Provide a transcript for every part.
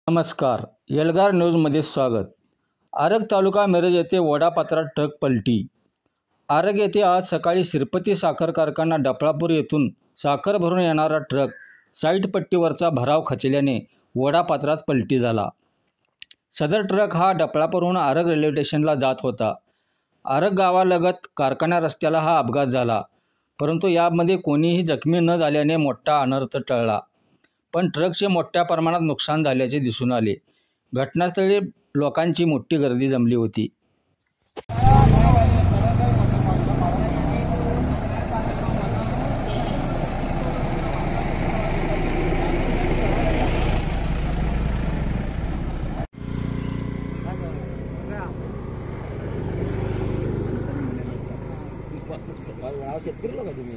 नमस्कार, एल्गार न्यूजमध्ये स्वागत। आरग तालुका मिरज येथे वडापात्रात ट्रक पलटी। आरग येथे आज सकाळी श्रीपती साखर कारखाना डफळापूर येथून साखर भरून येणारा ट्रक साईड पट्टीवरचा भराव खचल्याने वडापात्रात पलटी झाला। सदर ट्रक हा डफळापूरहून आरग रेल्वे स्टेशनला जात होता। आरग गावालगत कारखाना रस्त्याला हा अपघात झाला, परंतु यामध्ये कोणीही जखमी न झाल्याने मोठा अनर्थ टळला। पण ट्रकचे मोठ्या प्रमाणात नुकसान झाल्याचे दिसून आले। घटनास्थळी लोकांची मोठी गर्दी जमली होती। शेतकरी लोक तुम्ही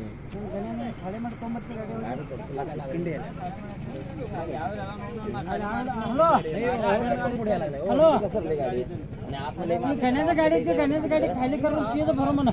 गण्याच्या गाडी खाली करून तिचं भरो म्हणा।